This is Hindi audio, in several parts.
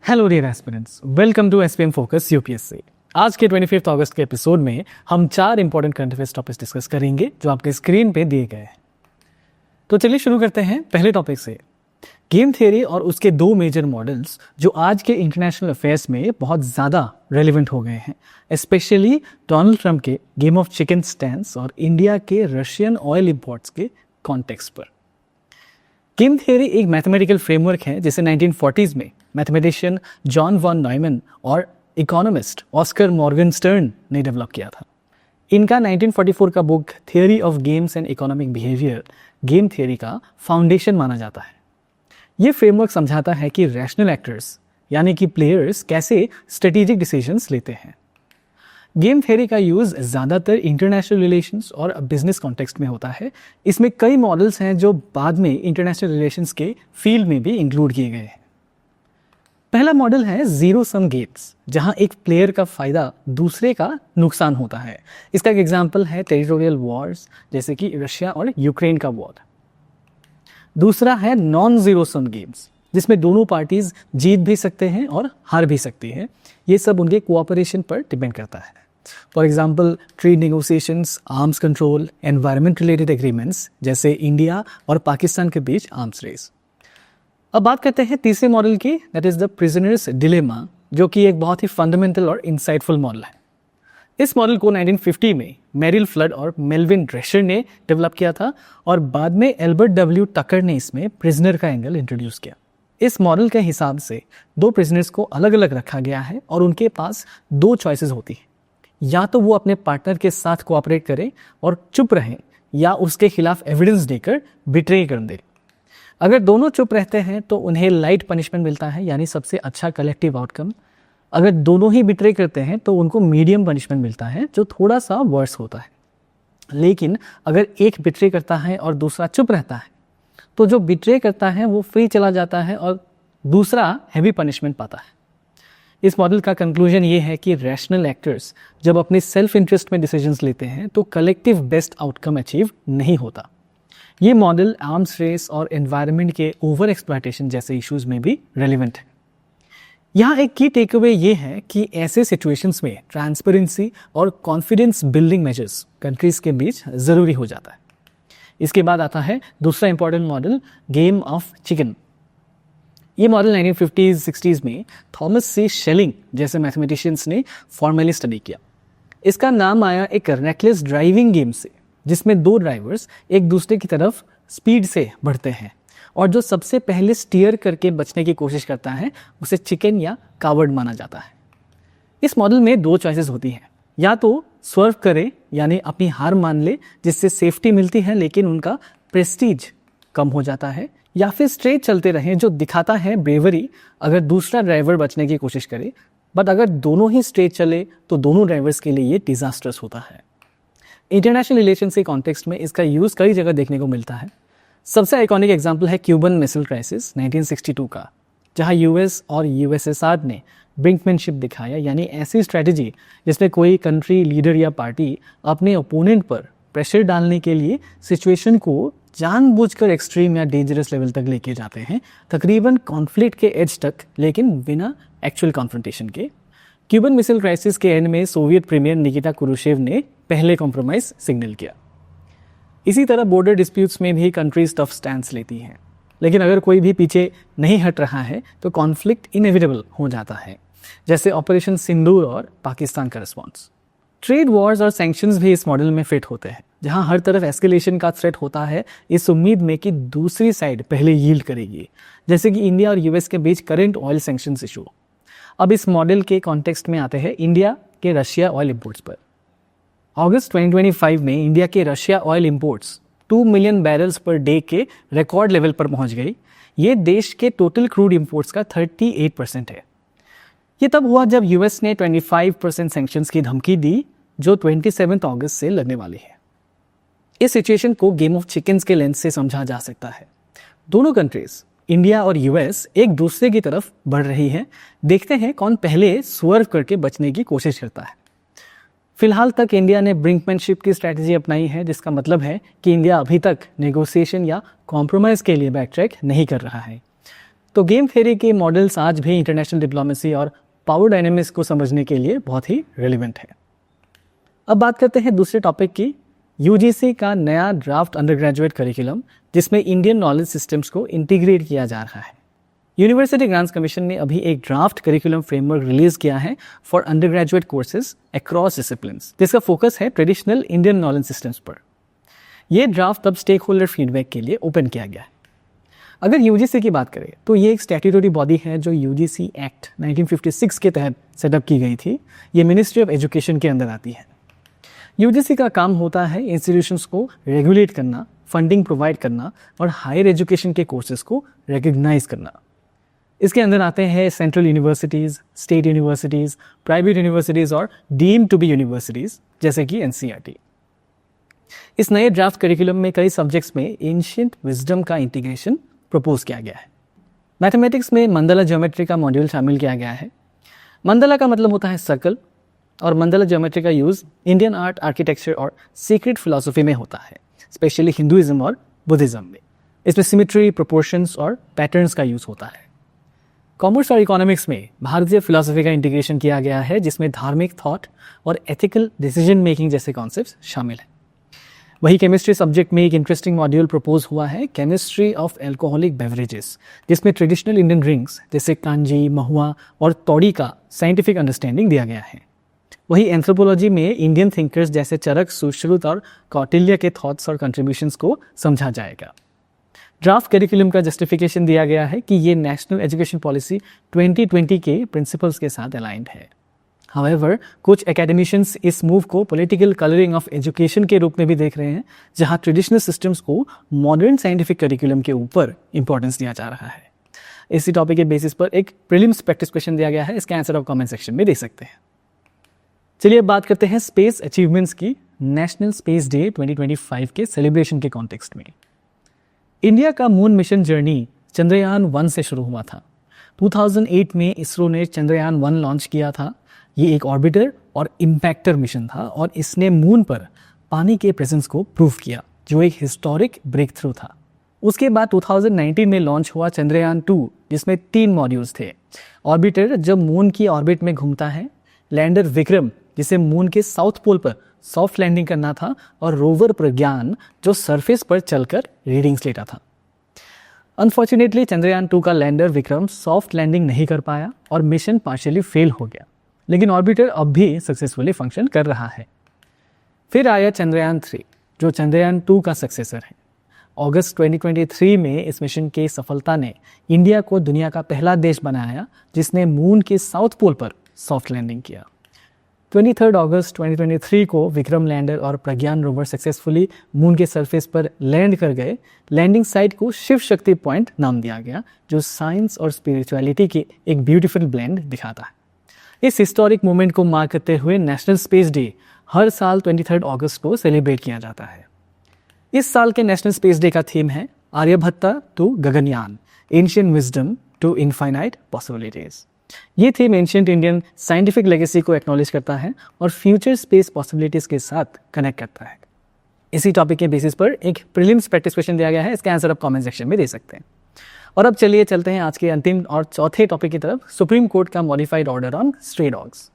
Hello dear aspirants, welcome to SPM focus UPSC. आज के 25 अगस्त के एपिसोड में हम 4 important current affairs topics discuss करेंगे जो आपके स्क्रीन पे दिए गए हैं। तो चलिए शुरू करते हैं पहले टॉपिक से। गेम थियरी और उसके 2 मेजर मॉडल्स जो आज के इंटरनेशनल अफेयर्स में बहुत ज़्यादा रेलिवेंट हो गए हैं, स्पेशली डोनाल्ड ट्रंप के गेम ऑफ चिकन स्टैंस और इंडिया के रशियन ऑयल इंपोर्ट्स के कॉन्टेक्स्ट पर। गेम थियरी एक मैथमेटिकल फ्रेमवर्क है जिसे 1940s में मैथमेटिशियन जॉन वॉन नॉयमन और इकोनॉमिस्ट ऑस्कर मॉर्गनस्टर्न ने डेवलप किया था। इनका 1944 का book theory of games and economic behaviour game theory का फाउंडेशन माना जाता है। ये फ्रेमवर्क समझाता है कि रैशनल एक्टर्स यानी कि प्लेयर्स कैसे स्ट्रेटेजिक डिसीजंस लेते हैं। गेम थ्योरी का यूज़ ज़्यादातर इंटरनेशनल रिलेशंस और बिजनेस कॉन्टेक्स्ट में होता है। इसमें कई मॉडल्स हैं जो बाद में इंटरनेशनल रिलेशंस के फील्ड में भी इंक्लूड किए गए हैं। पहला मॉडल है जीरो सम गेम्स, जहां एक प्लेयर का फ़ायदा दूसरे का नुकसान होता है। इसका एक एग्जाम्पल है टेरिटोरियल वॉर्स, जैसे कि रशिया और यूक्रेन का वॉर। दूसरा है नॉन जीरो सम गेम्स, जिसमें दोनों पार्टीज जीत भी सकते हैं और हार भी सकती हैं। ये सब उनके कोऑपरेशन पर डिपेंड करता है। For example trade negotiations, arms control, environment related agreements जैसे इंडिया और पाकिस्तान के बीच आर्म्स रेस। अब बात करते हैं तीसरे मॉडल की, that is the prisoners dilemma, जो कि एक बहुत ही फंडामेंटल और इंसाइटफुल मॉडल है। इस मॉडल को 1950 में मेरिल फ्लड और मेल्विन ड्रेशर ने डेवलप किया था और बाद में एल्बर्ट डब्ल्यू टकर ने इसमें प्रिजनर का एंगल इंट्रोड्यूस किया। इस मॉडल के हिसाब से 2 प्रिजनर्स को अलग अलग रखा गया है और उनके पास 2 चॉइसेस होती हैं, या तो वो अपने पार्टनर के साथ कोऑपरेट करें और चुप रहें, या उसके खिलाफ एविडेंस देकर बिट्रे कर दें। अगर दोनों चुप रहते हैं तो उन्हें लाइट पनिशमेंट मिलता है, यानी सबसे अच्छा कलेक्टिव आउटकम। अगर दोनों ही बिट्रे करते हैं तो उनको मीडियम पनिशमेंट मिलता है, जो थोड़ा सा वर्स होता है। लेकिन अगर एक बिट्रे करता है और दूसरा चुप रहता है तो जो बिट्रे करता है वो फ्री चला जाता है और दूसरा हैवी पनिशमेंट पाता है। इस मॉडल का कंक्लूजन ये है कि रैशनल एक्टर्स जब अपने सेल्फ इंटरेस्ट में डिसीजंस लेते हैं तो कलेक्टिव बेस्ट आउटकम अचीव नहीं होता। ये मॉडल आर्म्स रेस और एनवायरनमेंट के ओवर एक्सप्लॉयटेशन जैसे इश्यूज में भी रेलिवेंट है। यहाँ एक की टेक अवे ये है कि ऐसे सिचुएशंस में ट्रांसपेरेंसी और कॉन्फिडेंस बिल्डिंग मेजर्स कंट्रीज के बीच ज़रूरी हो जाता है। इसके बाद आता है दूसरा important model, game of chicken. ये मॉडल 1950s 60s में थॉमस सी शेलिंग जैसे मैथमेटिशियंस ने फॉर्मली स्टडी किया। इसका नाम आया एक रेकलेस ड्राइविंग गेम से, जिसमें 2 ड्राइवर्स एक दूसरे की तरफ स्पीड से बढ़ते हैं और जो सबसे पहले स्टीयर करके बचने की कोशिश करता है उसे चिकन या कावर्ड माना जाता है। इस मॉडल में 2 चॉइसेस होती हैं, या तो स्वर्व करे यानी अपनी हार मान ले जिससे सेफ्टी मिलती है लेकिन उनका प्रेस्टीज कम हो जाता है, या फिर स्ट्रेट चलते रहें जो दिखाता है ब्रेवरी अगर दूसरा ड्राइवर बचने की कोशिश करे। बट अगर दोनों ही स्ट्रेट चले तो दोनों ड्राइवर्स के लिए ये डिजास्टर्स होता है। इंटरनेशनल रिलेशंस के कॉन्टेक्स्ट में इसका यूज़ कई जगह देखने को मिलता है। सबसे आइकॉनिक एग्जाम्पल है क्यूबन मिसाइल क्राइसिस 1962 का, जहाँ यूएस और यूएसएसआर ने ब्रिंकमैनशिप दिखाया, यानी ऐसी स्ट्रैटेजी जिसमें कोई कंट्री लीडर या पार्टी अपने ओपोनेंट पर प्रेशर डालने के लिए सिचुएशन को जानबूझकर एक्सट्रीम या डेंजरस लेवल तक लेके जाते हैं, तकरीबन कॉन्फ्लिक्ट के एज तक, लेकिन बिना एक्चुअल कॉन्फ्रंटेशन के। क्यूबन मिसाइल क्राइसिस के एंड में सोवियत प्रीमियर निकिता क्रुश्चेव ने पहले कॉम्प्रोमाइज सिग्नल किया। इसी तरह बॉर्डर डिस्प्यूट्स में भी कंट्रीज टफ स्टैंड्स लेती हैं, लेकिन अगर कोई भी पीछे नहीं हट रहा है तो कॉन्फ्लिक्ट इनएविटेबल हो जाता है, जैसे ऑपरेशन सिंदूर और पाकिस्तान का रिस्पॉन्स। ट्रेड वॉर्स और सैंक्शंस भी इस मॉडल में फिट होते हैं, जहां हर तरफ एस्केलेशन का थ्रेट होता है इस उम्मीद में कि दूसरी साइड पहले यील्ड करेगी, जैसे कि इंडिया और यूएस के बीच करंट ऑयल सैंक्शंस इशू। अब इस मॉडल के कॉन्टेक्स्ट में आते हैं इंडिया के रशिया ऑयल इंपोर्ट्स पर। अगस्त 2025 में इंडिया के Russia oil imports 2 million barrels per day के रिकॉर्ड लेवल पर पहुंच गई। ये देश के टोटल क्रूड इंपोर्ट्स का 38% है। ये तब हुआ जब यूएस ने 25% सैंक्शंस की धमकी दी, जो 27 अगस्त से लगने वाली है। इस सिचुएशन को गेम ऑफ चिकन्स के लेंस से समझा जा सकता है। दोनों कंट्रीज इंडिया और यूएस एक दूसरे की तरफ बढ़ रही हैं। देखते हैं कौन पहले स्वर्व करके बचने की कोशिश करता है। फिलहाल तक इंडिया ने ब्रिंकमैनशिप की स्ट्रैटेजी अपनाई है, जिसका मतलब है कि इंडिया अभी तक नेगोशिएशन या कॉम्प्रोमाइज़ के लिए बैक ट्रैक नहीं कर रहा है। तो गेम थ्योरी के मॉडल्स आज भी इंटरनेशनल डिप्लोमेसी और पावर डायनेमिक्स को समझने के लिए बहुत ही रेलिवेंट है। अब बात करते हैं दूसरे टॉपिक की, यूजीसी का नया ड्राफ्ट अंडर ग्रेजुएट करिकुलम जिसमें इंडियन नॉलेज सिस्टम्स को इंटीग्रेट किया जा रहा है। यूनिवर्सिटी ग्रांट्स कमीशन ने अभी एक ड्राफ्ट करिकुलम फ्रेमवर्क रिलीज किया है for under graduate courses across disciplines, जिसका फोकस है ट्रेडिशनल इंडियन नॉलेज सिस्टम्स पर। यह ड्राफ्ट अब स्टेक होल्डर फीडबैक के लिए ओपन किया गया है। अगर यूजीसी की बात करें तो ये एक स्टैट्यूटरी बॉडी है जो यूजीसी एक्ट 1956 के तहत सेटअप की गई थी। ये मिनिस्ट्री ऑफ एजुकेशन के अंदर आती है। यूजीसी का काम होता है इंस्टीट्यूशंस को रेगुलेट करना, फंडिंग प्रोवाइड करना और हायर एजुकेशन के कोर्सेज को रिकग्नाइज करना। इसके अंदर आते हैं central universities, state universities, private universities और डीम्ड टू बी यूनिवर्सिटीज़ जैसे कि एनसीईआरटी। इस नए ड्राफ्ट करिकुलम में कई सब्जेक्ट्स में एंशिएंट विजडम का इंटीग्रेशन प्रपोज किया गया है। मैथमेटिक्स में मंडला ज्योमेट्री का मॉड्यूल शामिल किया गया है। मंडला का मतलब होता है सर्कल और मंडला ज्योमेट्री का यूज़ इंडियन आर्ट, आर्किटेक्चर और सीक्रेट फिलॉसफी में होता है, स्पेशली हिंदुइज्म और बुद्धिज़्म में। इसमें सिमेट्री, प्रोपोर्शंस और पैटर्न्स का यूज़ होता है। कॉमर्स और इकोनॉमिक्स में भारतीय फिलॉसफी का इंटीग्रेशन किया गया है जिसमें धार्मिक थॉट और एथिकल डिसीजन मेकिंग जैसे कॉन्सेप्ट्स शामिल हैं। वही केमिस्ट्री सब्जेक्ट में एक इंटरेस्टिंग मॉड्यूल प्रपोज हुआ है, केमिस्ट्री ऑफ एल्कोहलिक बेवरेजेस, जिसमें ट्रेडिशनल इंडियन ड्रिंक्स जैसे कांजी, महुआ और तौड़ी का साइंटिफिक अंडरस्टैंडिंग दिया गया है। वही एंथ्रोपोलॉजी में इंडियन थिंकर्स जैसे चरक, सुश्रुत और कौटिल्य के थॉट्स और कंट्रीब्यूशंस को समझा जाएगा। ड्राफ्ट करिकुलम का जस्टिफिकेशन दिया गया है कि ये नेशनल एजुकेशन पॉलिसी 2020 के प्रिंसिपल्स के साथ अलाइंड है। हाउएवर, कुछ एकेडमिशियंस इस मूव को पॉलिटिकल कलरिंग ऑफ एजुकेशन के रूप में भी देख रहे हैं, जहां ट्रेडिशनल सिस्टम्स को मॉडर्न साइंटिफिक करिकुलम के ऊपर इंपॉर्टेंस दिया जा रहा है। इसी टॉपिक के बेसिस पर एक प्रीलिम्स प्रैक्टिस क्वेश्चन दिया गया है, इसका आंसर आप कमेंट सेक्शन में दे सकते हैं। चलिए अब बात करते हैं स्पेस अचीवमेंट्स की नेशनल स्पेस डे 2025 के सेलिब्रेशन के कॉन्टेक्स्ट में। इंडिया का मून मिशन जर्नी चंद्रयान 1 से शुरू हुआ था। 2008 में इसरो ने चंद्रयान 1 लॉन्च किया था। ये एक ऑर्बिटर और इम्पैक्टर मिशन था और इसने मून पर पानी के प्रेजेंस को प्रूव किया, जो एक हिस्टोरिक ब्रेक थ्रू था। उसके बाद 2019 में लॉन्च हुआ चंद्रयान 2, जिसमें 3 मॉड्यूल्स थे। ऑर्बिटर जब मून की ऑर्बिट में घूमता है, लैंडर विक्रम जिसे मून के साउथ पोल पर सॉफ्ट लैंडिंग करना था, और रोवर प्रज्ञान जो सरफेस पर चलकर रीडिंग्स लेता था। अनफॉर्चुनेटली चंद्रयान 2 का लैंडर विक्रम सॉफ्ट लैंडिंग नहीं कर पाया और मिशन पार्शियली फेल हो गया, लेकिन ऑर्बिटर अब भी सक्सेसफुली फंक्शन कर रहा है। फिर आया चंद्रयान 3 जो चंद्रयान 2 का सक्सेसर है। अगस्त 2023 में इस मिशन की सफलता ने इंडिया को दुनिया का पहला देश बनाया जिसने मून के साउथ पोल पर सॉफ्ट लैंडिंग किया। 23 अगस्त 2023 को विक्रम लैंडर और प्रज्ञान रोवर सक्सेसफुली मून के सरफेस पर लैंड कर गए। लैंडिंग साइट को शिव शक्ति पॉइंट नाम दिया गया, जो साइंस और स्पिरिचुअलिटी की एक ब्यूटीफुल ब्लेंड दिखाता है। इस हिस्टोरिक मोमेंट को मार्क करते हुए नेशनल स्पेस डे हर साल 23 अगस्त को सेलिब्रेट किया जाता है। इस साल के नेशनल स्पेस डे का थीम है Aryabhatta to Gaganyaan, ancient wisdom to infinite possibilities. ये theme ancient Indian scientific legacy को एक्नॉलेज करता है और फ्यूचर स्पेस पॉसिबिलिटीज के साथ कनेक्ट करता है। इसी टॉपिक के बेसिस पर एक प्रीलिम्स प्रैक्टिस क्वेश्चन दिया गया है, इसका आंसर आप कमेंट सेक्शन में दे सकते हैं। और अब चलिए चलते हैं आज के अंतिम और चौथे टॉपिक की तरफ, सुप्रीम कोर्ट का modified order on stray dogs.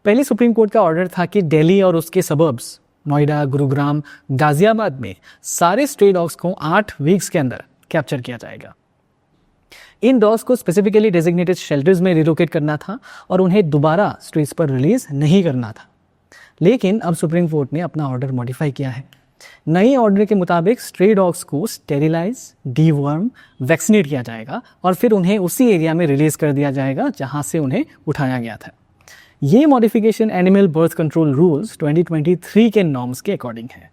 पहले सुप्रीम कोर्ट का ऑर्डर था कि दिल्ली और उसके सबर्ब्स नोएडा, गुरुग्राम, गाजियाबाद में सारे स्ट्रे डॉग्स को 8 वीक्स के अंदर कैप्चर किया जाएगा। इन डॉग्स को स्पेसिफिकली डेजिग्नेटेड शेल्टर्स में रिलोकेट करना था और उन्हें दोबारा स्ट्रीट्स पर रिलीज नहीं करना था। लेकिन अब सुप्रीम कोर्ट ने अपना ऑर्डर मॉडिफाई किया है। नए ऑर्डर के मुताबिक स्ट्रे डॉग्स को स्टेरिलाइज, डीवर्म, वैक्सीनेट किया जाएगा और फिर उन्हें उसी एरिया में रिलीज कर दिया जाएगा जहां से उन्हें उठाया गया था। ये modification animal birth control rules 2023 के नॉर्म्स के अकॉर्डिंग है।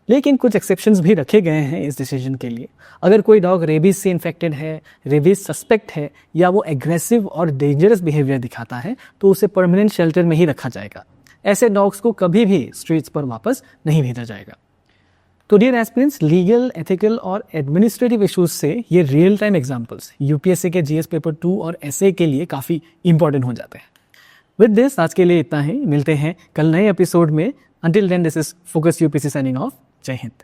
लेकिन कुछ एक्सेप्शंस भी रखे गए हैं इस डिसीजन के लिए। अगर कोई डॉग रेबीज से इन्फेक्टेड है, रेबीज सस्पेक्ट है या वो एग्रेसिव और डेंजरस बिहेवियर दिखाता है तो उसे परमानेंट शेल्टर में ही रखा जाएगा। ऐसे डॉग्स को कभी भी स्ट्रीट्स पर वापस नहीं भेजा जाएगा। तो डियर एस्पिरेंट्स, लीगल, एथिकल और एडमिनिस्ट्रेटिव इश्यूज से ये रियल टाइम एग्जाम्पल्स यूपीएससी के जीएस पेपर 2 और एसए के लिए काफ़ी इंपॉर्टेंट हो जाते हैं। विद दिस आज के लिए इतना ही। मिलते हैं कल नए एपिसोड में। Until then, this is focus UPSC signing off. जय हिंद।